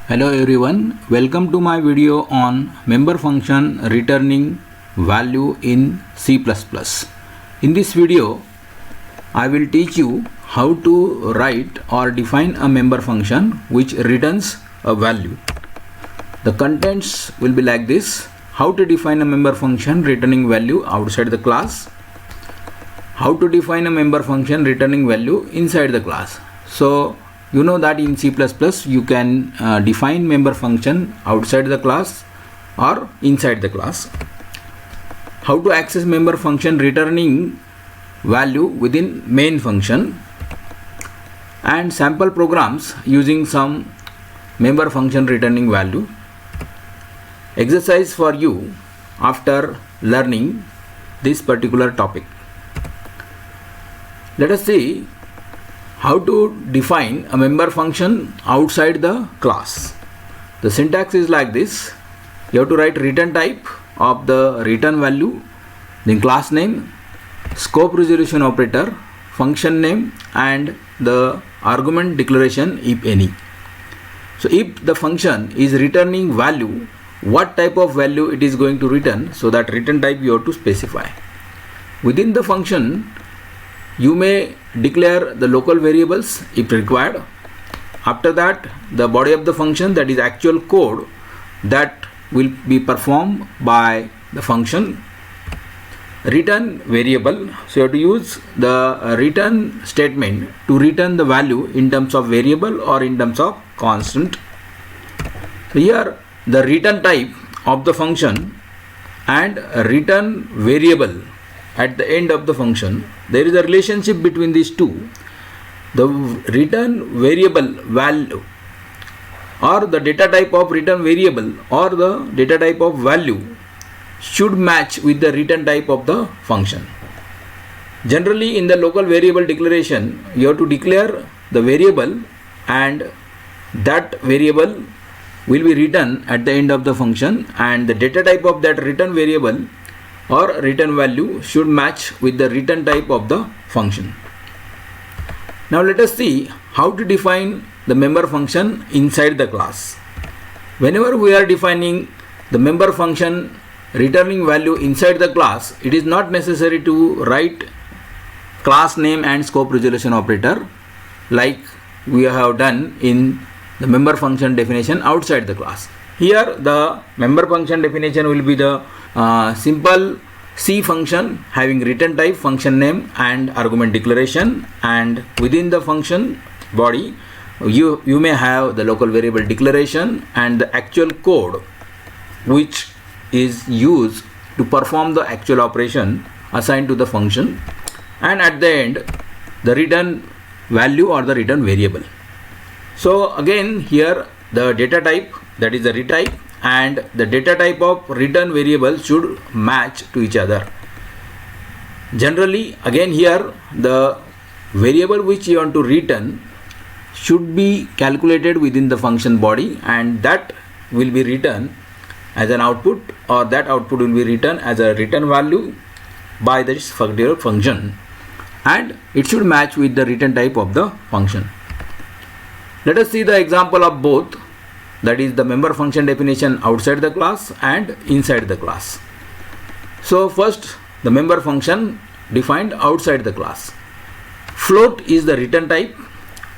Hello everyone, welcome to my video on member function returning value in C++. In this video, I will teach you how to write or define a member function which returns a value. The contents will be like this: how to define a member function returning value outside the class, how to define a member function returning value inside the class. So you know that in C++ you can define member function outside the class or inside the class. How to access member function returning value within main function, and sample programs using some member function returning value. Exercise for you after learning this particular topic. Let us see how to define a member function outside the class. The syntax is like this: you have to write return type of the return value, then class name, scope resolution operator, function name, and the argument declaration if any. So if the function is returning value, what type of value it is going to return, so that return type you have to specify. Within the function, you may declare the local variables if required. After that, the body of the function, that is actual code that will be performed by the function. Return variable, so you have to use the return statement to return the value in terms of variable or in terms of constant. So here the return type of the function and return variable at the end of the function, there is a relationship between these two. The return variable value or the data type of return variable or the data type of value should match with the return type of the function. Generally, in the local variable declaration, you have to declare the variable, and that variable will be written at the end of the function, and the data type of that return variable or return value should match with the return type of the function. Now let us see how to define the member function inside the class. Whenever we are defining the member function returning value inside the class, it is not necessary to write class name and scope resolution operator like we have done in the member function definition outside the class. Here the member function definition will be the simple C function having return type, function name, and argument declaration, and within the function body you may have the local variable declaration and the actual code which is used to perform the actual operation assigned to the function, and at the end the return value or the return variable. So again here the data type, that is the retype, and the data type of return variable should match to each other. Generally, again here the variable which you want to return should be calculated within the function body, and that will be written as an output, or that output will be written as a return value by this particular function, and it should match with the return type of the function. Let us see the example of both, that is the member function definition outside the class and inside the class. So first, the member function defined outside the class. Float is the return type,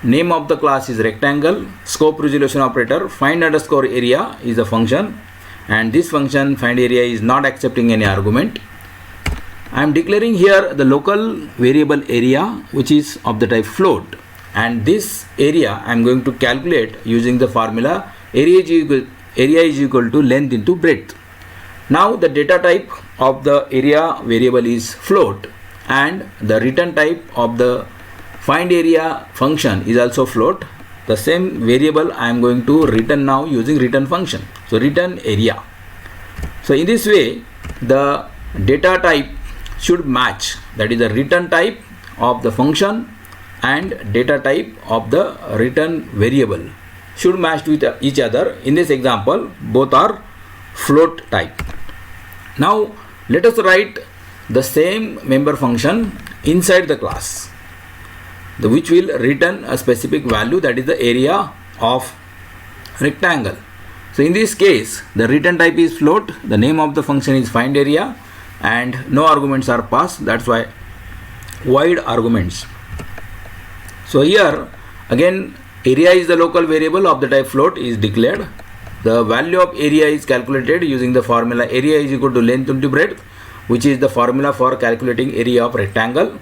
name of the class is rectangle, scope resolution operator find underscore area is a function, and this function find area is not accepting any argument. I am declaring here the local variable area which is of the type float, and this area I am going to calculate using the formula area is equal to length into breadth. Now the data type of the area variable is float, and the return type of the find area function is also float. The same variable I am going to return now using return function, so return area. So in this way the data type should match, that is the return type of the function and data type of the return variable should match with each other. In this example both are float type. Now let us write the same member function inside the class, which will return a specific value, that is the area of rectangle. So in this case, the return type is float, the name of the function is find area, and no arguments are passed. That's why void arguments. So here again, area is the local variable of the type float is declared. The value of area is calculated using the formula area is equal to length into breadth, which is the formula for calculating area of rectangle,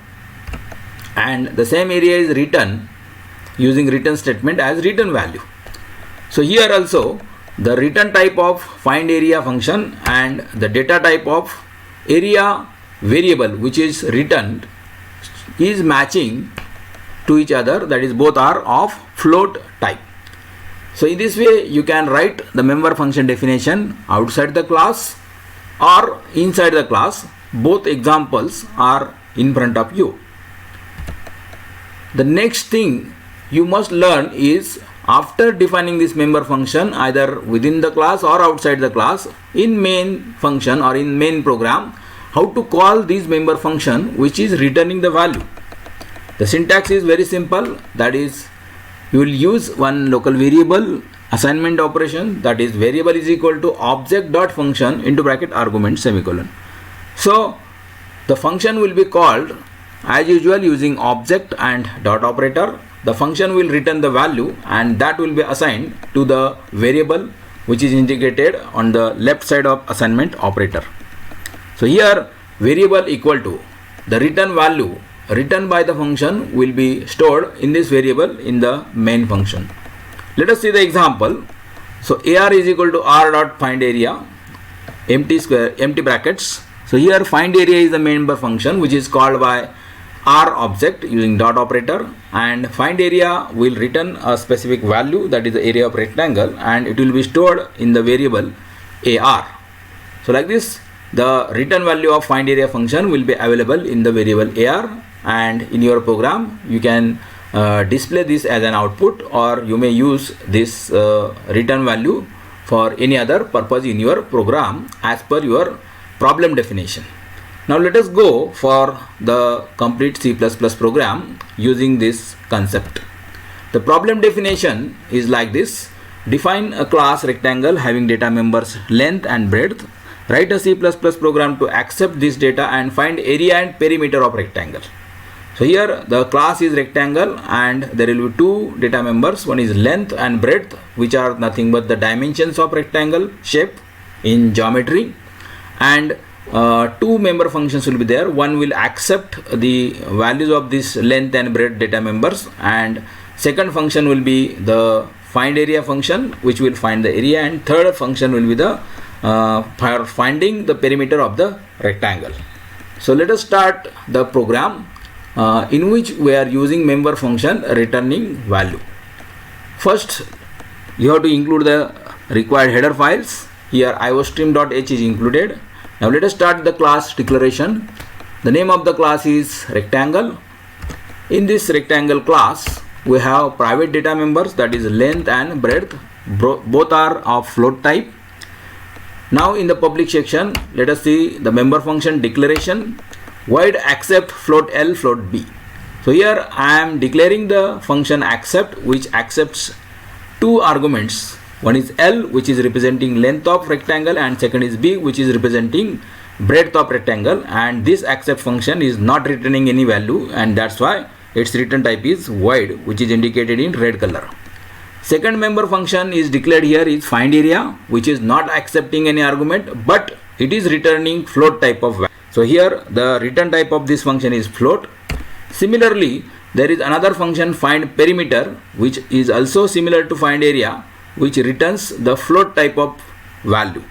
and the same area is written using return statement as return value. So here also the return type of find area function and the data type of area variable which is returned is matching to each other, that is both are of float type. So in this way you can write the member function definition outside the class or inside the class. Both examples are in front of you. The next thing you must learn is, after defining this member function either within the class or outside the class, in main function or in main program, how to call this member function which is returning the value. The syntax is very simple, that is you will use one local variable assignment operation, that is variable is equal to object dot function into bracket argument semicolon. So the function will be called as usual using object and dot operator. The function will return the value and that will be assigned to the variable which is indicated on the left side of assignment operator. So here variable equal to the return value written by the function will be stored in this variable in the main function. Let us see the example. So AR is equal to R dot find area, empty brackets. So here find area is the member function which is called by R object using dot operator, and find area will return a specific value, that is the area of rectangle, and it will be stored in the variable AR. So like this the return value of find area function will be available in the variable AR, and in your program you can display this as an output, or you may use this return value for any other purpose in your program as per your problem definition. Now let us go for the complete C++ program using this concept. The problem definition is like this: define a class rectangle having data members length and breadth. Write a C++ program to accept this data and find area and perimeter of rectangle. So here the class is rectangle and there will be two data members, one is length and breadth, which are nothing but the dimensions of rectangle shape in geometry, and two member functions will be there. One will accept the values of this length and breadth data members, and second function will be the find area function which will find the area, and third function will be the for finding the perimeter of the rectangle. So let us start the program in which we are using member function returning value. First you have to include the required header files. Here iostream.h is included. Now let us start the class declaration. The name of the class is rectangle. In this rectangle class we have private data members, that is length and breadth, both are of float type. Now in the public section let us see the member function declaration, void accept float L float B. So here I am declaring the function accept, which accepts two arguments. One is L, which is representing length of rectangle, and second is B, which is representing breadth of rectangle, and this accept function is not returning any value, and that's why its return type is void, which is indicated in red color. Second member function is declared here is find area, which is not accepting any argument, but it is returning float type of value. So here the return type of this function is float. Similarly, there is another function find perimeter, which is also similar to find area, which returns the float type of value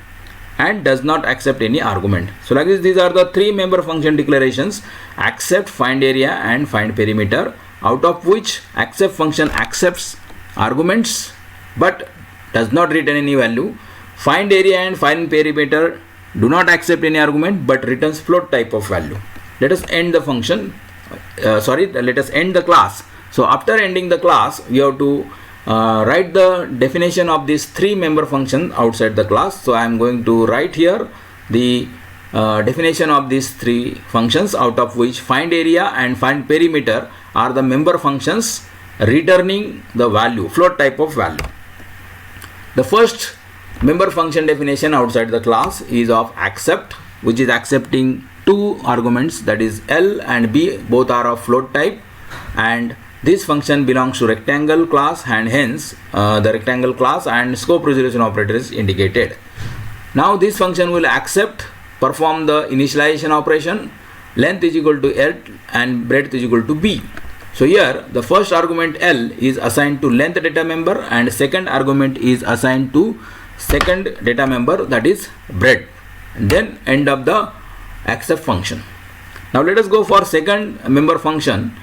and does not accept any argument. So like this, these are the three member function declarations: accept, find area and find perimeter, out of which accept function accepts arguments but does not return any value. Find area and find perimeter do not accept any argument but returns float type of value. Let us end the function, let us end the class. So after ending the class, we have to write the definition of these three member functions outside the class. So I am going to write here the definition of these three functions, out of which find area and find perimeter are the member functions returning the value, float type of value. The first member function definition outside the class is of accept, which is accepting two arguments, that is L and B, both are of float type, and this function belongs to rectangle class, and hence the rectangle class and scope resolution operator is indicated. Now this function will accept, perform the initialization operation, length is equal to L and breadth is equal to B. So here the first argument L is assigned to length data member and second argument is assigned to second data member, that is breadth, and then end of the accept function. Now let us go for second member function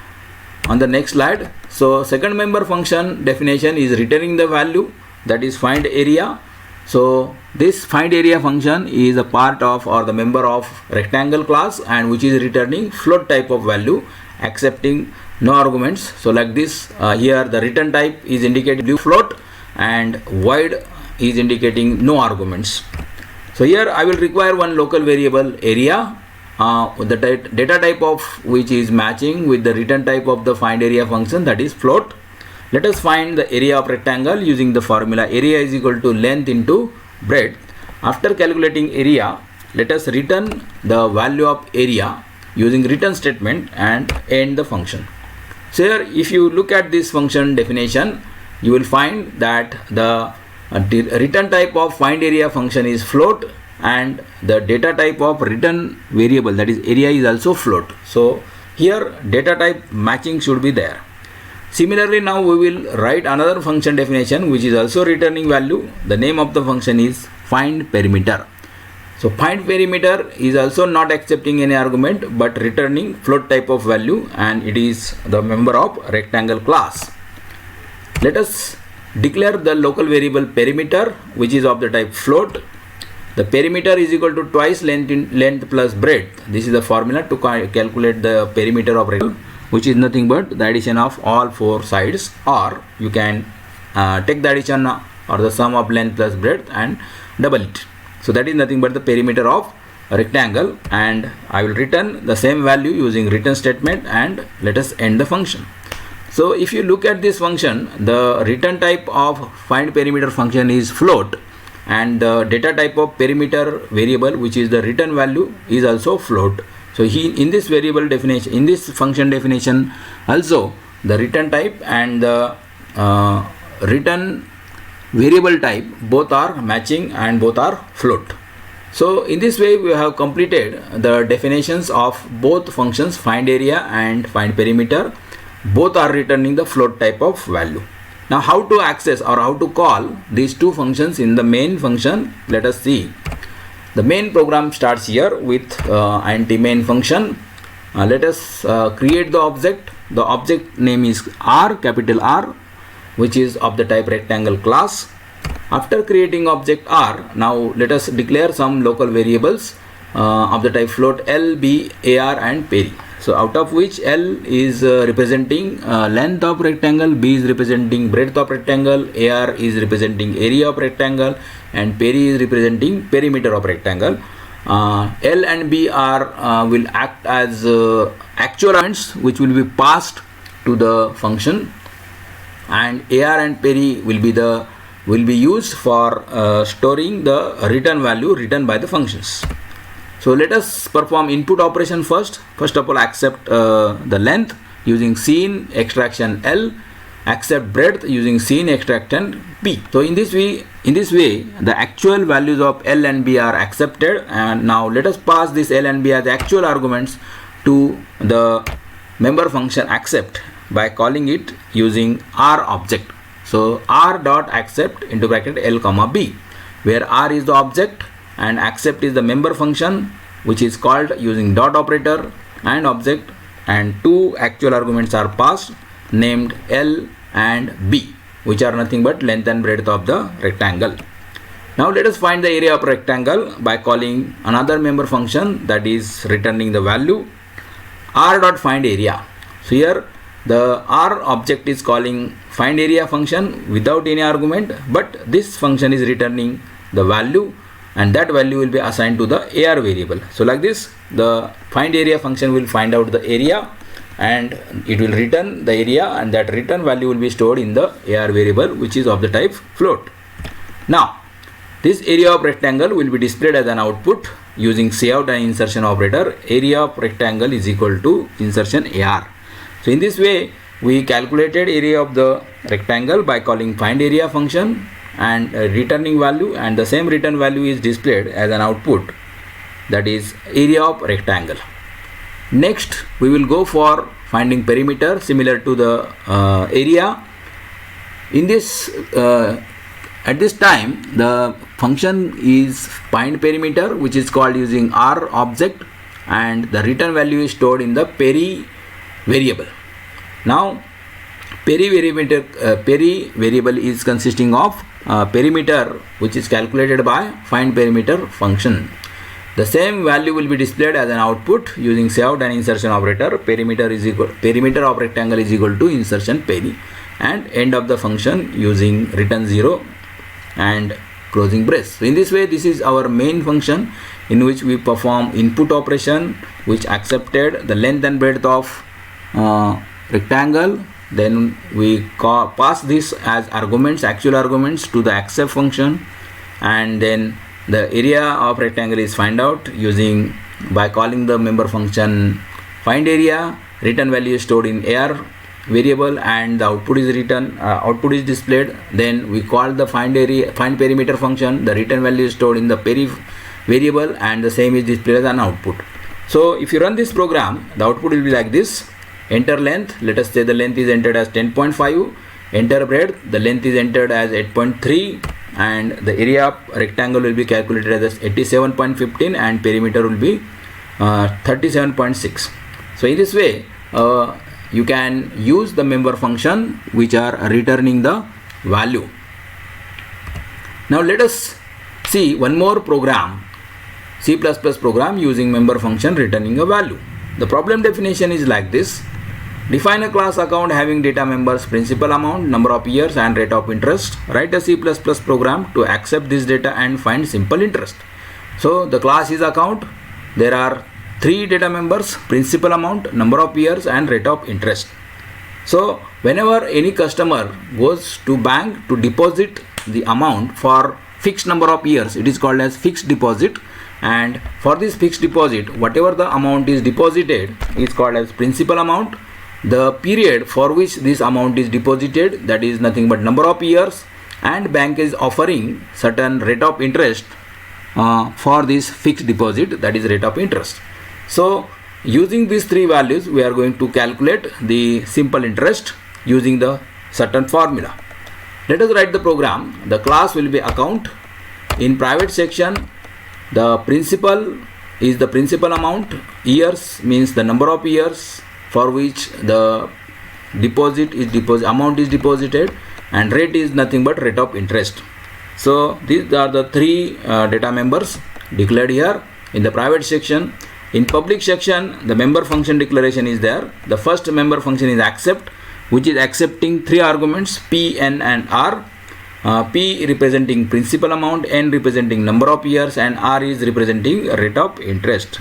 on the next slide. So second member function definition is returning the value, that is find area. So this find area function is a part of or the member of rectangle class, and which is returning float type of value, accepting no arguments. So like this, here the return type is indicated blue float and void is indicating no arguments. So here I will require one local variable area, the data type of which is matching with the return type of the find area function, that is float. Let us find the area of rectangle using the formula area is equal to length into breadth. After calculating area, let us return the value of area using return statement and end the function. So here if you look at this function definition, you will find that the return type of find area function is float and the data type of return variable, that is area, is also float. So here data type matching should be there. Similarly, now we will write another function definition which is also returning value. The name of the function is find perimeter. So find perimeter is also not accepting any argument but returning float type of value, and it is the member of rectangle class. Let us declare the local variable perimeter, which is of the type float. The perimeter is equal to twice length plus breadth. This is the formula to calculate the perimeter of rectangle, which is nothing but the addition of all four sides, or you can take the addition or the sum of length plus breadth and double it. So that is nothing but the perimeter of a rectangle, and I will return the same value using return statement, and let us end the function. So if you look at this function, the return type of find perimeter function is float, and the data type of perimeter variable, which is the return value, is also float. So in this variable definition, in this function definition also, the return type and the return variable type both are matching and both are float. So in this way we have completed the definitions of both functions find area and find perimeter. Both are returning the float type of value. Now how to access or how to call these two functions in the main function, let us see. The main program starts here with int main function. Let us create the object. The object name is R, capital R, which is of the type rectangle class. After creating object R, now let us declare some local variables of the type float L, B, AR and peri. So out of which L is representing length of rectangle, B is representing breadth of rectangle, AR is representing area of rectangle, and peri is representing perimeter of rectangle. L and B are will act as actual arguments which will be passed to the function, and AR and peri will be used for storing the return value written by the functions. So let us perform input operation first. First of all, accept the length using scene extraction L, accept breadth using scene extraction B. So in this way the actual values of L and B are accepted, and now let us pass this L and B as actual arguments to the member function accept by calling it using R object. So R dot accept into bracket L comma B, where R is the object and accept is the member function, which is called using dot operator and object, and two actual arguments are passed named L and B, which are nothing but length and breadth of the rectangle. Now let us find the area of rectangle by calling another member function that is returning the value R dot find area. So here the R object is calling find area function without any argument, but this function is returning the value, and that value will be assigned to the AR variable. So like this, the find area function will find out the area and it will return the area, and that return value will be stored in the AR variable, which is of the type float. Now this area of rectangle will be displayed as an output using cout and insertion operator. Area of rectangle is equal to insertion AR. So in this way we calculated area of the rectangle by calling find area function and returning value, and the same return value is displayed as an output, that is area of rectangle. Next we will go for finding perimeter similar to the area. In this at this time the function is find perimeter, which is called using R object, and the return value is stored in the peri variable. Now peri variable is consisting of perimeter, which is calculated by find perimeter function. The same value will be displayed as an output using cout and insertion operator. Perimeter of rectangle is equal to insertion peri, and end of the function using return 0 and closing brace. So in this way, this is our main function in which we perform input operation, which accepted the length and breadth of rectangle. Then we pass this as arguments, actual arguments, to the accept function, and then the area of rectangle is find out using by calling the member function find area. Return value is stored in AR variable, and the output is displayed. Then we call the find perimeter function. The return value is stored in the peri variable, and the same is displayed as an output. So if you run this program, the output will be like this. Enter length, let us say the length is entered as 10.5. Enter breadth, the length is entered as 8.3, and the area of rectangle will be calculated as 87.15, and perimeter will be 37.6. So in this way you can use the member function which are returning the value. Now let us see one more program, C++ program using member function returning a value. The problem definition is like this. Define a class account having data members, principal amount, number of years, and rate of interest. Write a C++ program to accept this data and find simple interest. So the class is account. There are 3 data members: principal amount, number of years, and rate of interest. So whenever any customer goes to bank to deposit the amount for fixed number of years, it is called as fixed deposit. And for this fixed deposit, whatever the amount is deposited is called as principal amount. The period for which this amount is deposited, that is nothing but number of years, and bank is offering certain rate of interest for this fixed deposit, that is rate of interest. So using these 3 values, we are going to calculate the simple interest using the certain formula. Let us write the program. The class will be account. In private section, the principal is the principal amount. Years means the number of years for which the amount is deposited, and rate is nothing but rate of interest. So these are the 3 data members declared here in the private section. In public section, the member function declaration is there. The first member function is accept, which is accepting 3 arguments, P, N, and R. P representing principal amount, N representing number of years, and R is representing rate of interest.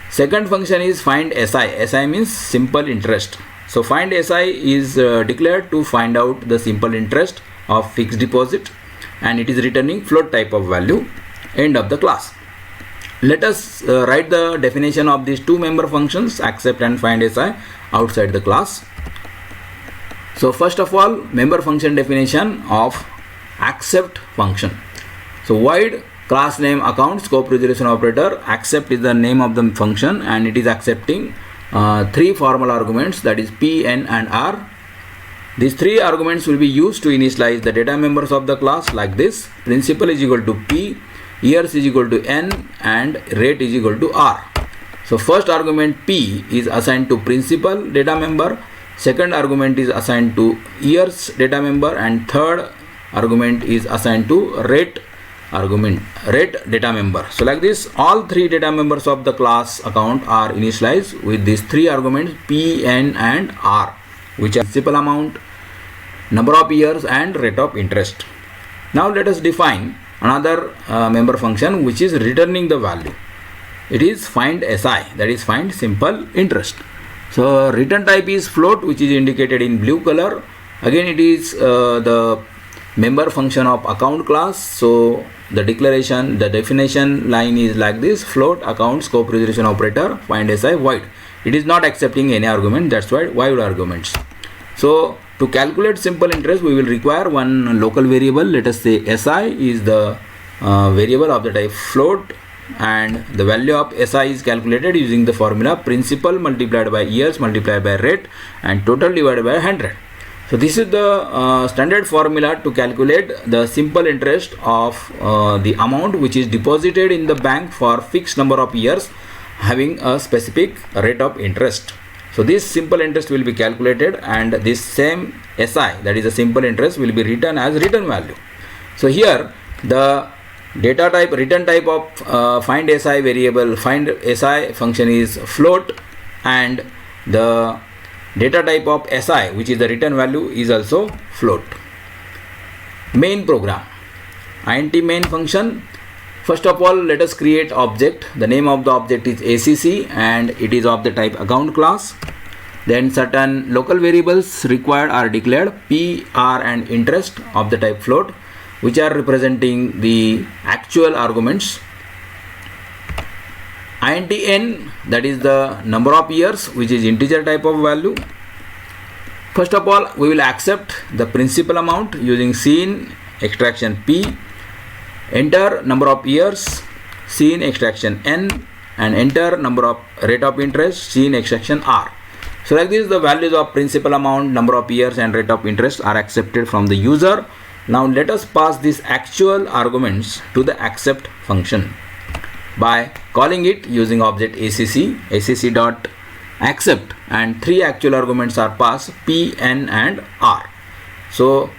Second function is find SI. SI means simple interest. So find SI is declared to find out the simple interest of fixed deposit, and it is returning float type of value. End of the class. Let us write the definition of these 2 member functions, accept and find SI, outside the class. So first of all, member function definition of accept function. So void class name account scope resolution operator. Accept is the name of the function, and it is accepting 3 formal arguments, that is P, N, and R. These 3 arguments will be used to initialize the data members of the class like this. Principal is equal to P, years is equal to N, and rate is equal to R. So first argument P is assigned to principal data member, second argument is assigned to years data member, and third argument is assigned to rate data member. So like this, all 3 data members of the class account are initialized with these 3 arguments P, N, and R, which are principal amount, number of years, and rate of interest. Now let us define another member function which is returning the value. It is find SI, that is find simple interest. So return type is float, which is indicated in blue color. Again, it is the member function of account class. So the definition line is like this: float account scope resolution operator find SI void. It is not accepting any argument, that's why void arguments. So to calculate simple interest, we will require one local variable. Let us say SI is the variable of the type float, and the value of SI is calculated using the formula principal multiplied by years multiplied by rate and total divided by 100. So this is the standard formula to calculate the simple interest of the amount which is deposited in the bank for fixed number of years having a specific rate of interest. So this simple interest will be calculated, and this same SI, that is a simple interest, will be written as return value. So here the return type of find SI variable, find SI function is float, and the data type of SI, which is the return value, is also float. Main program, int main function. First of all, let us create object. The name of the object is ACC and it is of the type account class. Then certain local variables required are declared, P, R and interest of the type float, which are representing the actual arguments. Int n, that is the number of years, which is integer type of value. First of all, we will accept the principal amount using scene extraction P, enter number of years, scene extraction n, and enter number of rate of interest, scene extraction R. So like this, the values of principal amount, number of years and rate of interest are accepted from the user. Now let us pass these actual arguments to the accept function by calling it using object acc dot accept, and three actual arguments are passed, P, N and R. So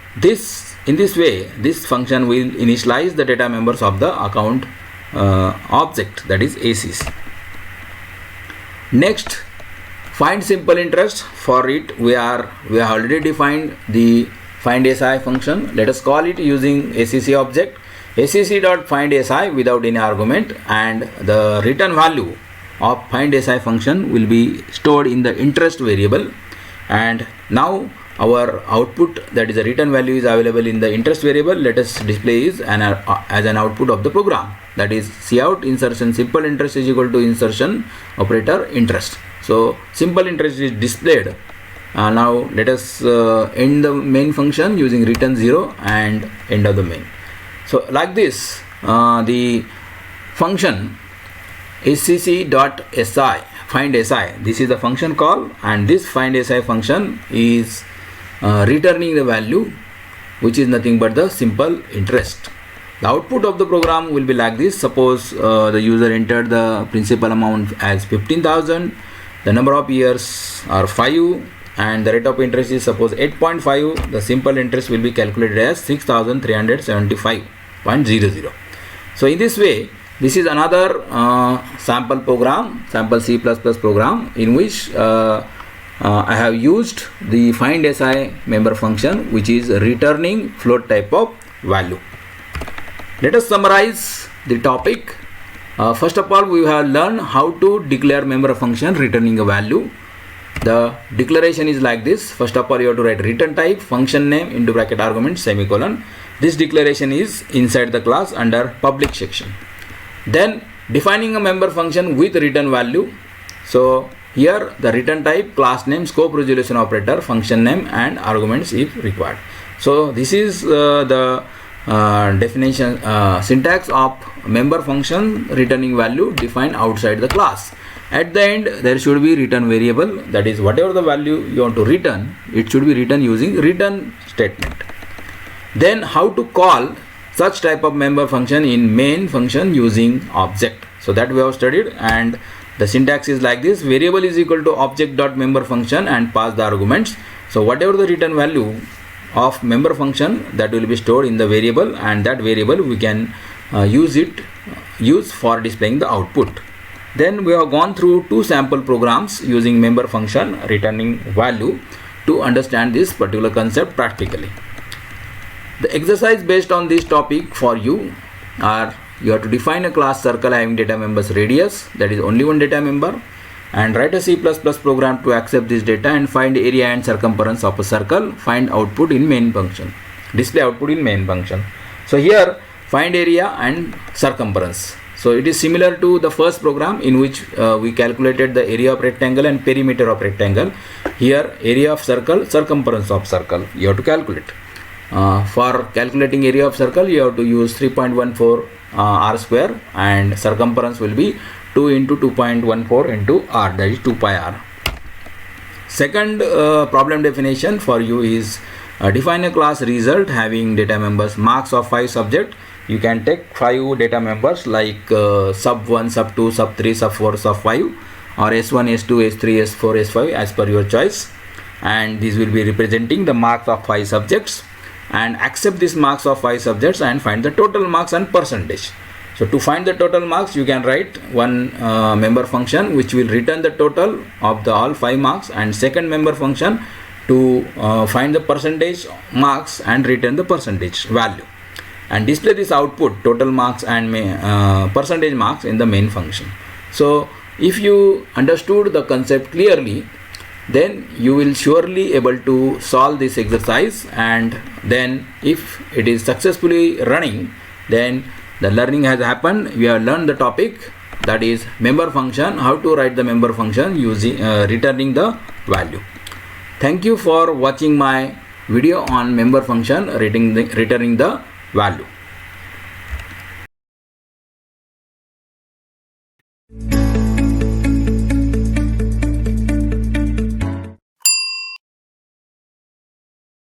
in this way, this function will initialize the data members of the account object, that is ACC. Next, find simple interest. For it, we have already defined the find SI function. Let us call it using ACC object, acc dot find SI without any argument, and the return value of find SI function will be stored in the interest variable. And now our output, that is the return value, is available in the interest variable. Let us display is as an output of the program, that is cout insertion simple interest is equal to insertion operator interest. So simple interest is displayed. Now let us end the main function using return 0 and end of the main. So like this, the function acc.si find SI, this is the function call, and this find SI function is returning the value, which is nothing but the simple interest. The output of the program will be like this. Suppose the user entered the principal amount as 15,000, the number of years are 5, and the rate of interest is suppose 8.5. The simple interest will be calculated as 6,375.00. So in this way, this is another sample program, sample C++ program, in which I have used the find SI member function, which is returning float type of value. Let us summarize the topic. First of all, we have learned how to declare member function returning a value. The declaration is like this. First of all, you have to write return type, function name into bracket argument semicolon. This declaration is inside the class under public section. Then defining a member function with return value. So here the return type, class name, scope resolution operator, function name and arguments if required. So this is the definition syntax of member function returning value defined outside the class. At the end, there should be return variable, that is whatever the value you want to return, it should be written using return statement. Then how to call such type of member function in main function using object. So that we have studied, and the syntax is like this: variable is equal to object dot member function and pass the arguments. So whatever the return value of member function, that will be stored in the variable, and that variable we can use for displaying the output. Then we have gone through two sample programs using member function returning value to understand this particular concept practically. The exercise based on this topic for you are: you have to define a class circle having data members radius, that is only one data member, and write a C++ program to accept this data and find area and circumference of a circle, find output in main function. display output in main function. So here find area and circumference. So it is similar to the first program in which we calculated the area of rectangle and perimeter of rectangle. Here area of circle, circumference of circle you have to calculate. For calculating area of circle you have to use 3.14 r square, and circumference will be 2 into 2.14 into r, that is 2 pi r. Second problem definition for you is define a class result having data members marks of 5 subject. You can take 5 data members like sub1, sub2, sub3, sub4, sub5, or s1, s2, s3, s4, s5 as per your choice, and this will be representing the marks of 5 subjects, and accept these marks of 5 subjects and find the total marks and percentage. So to find the total marks you can write one member function which will return the total of the all 5 marks, and second member function to find the percentage marks and return the percentage value, and display this output total marks and percentage marks in the main function. So if you understood the concept clearly, then you will surely able to solve this exercise, and then if it is successfully running, then the learning has happened. We have learned the topic, that is member function, how to write the member function using returning the value. Thank you for watching my video on member function returning the value.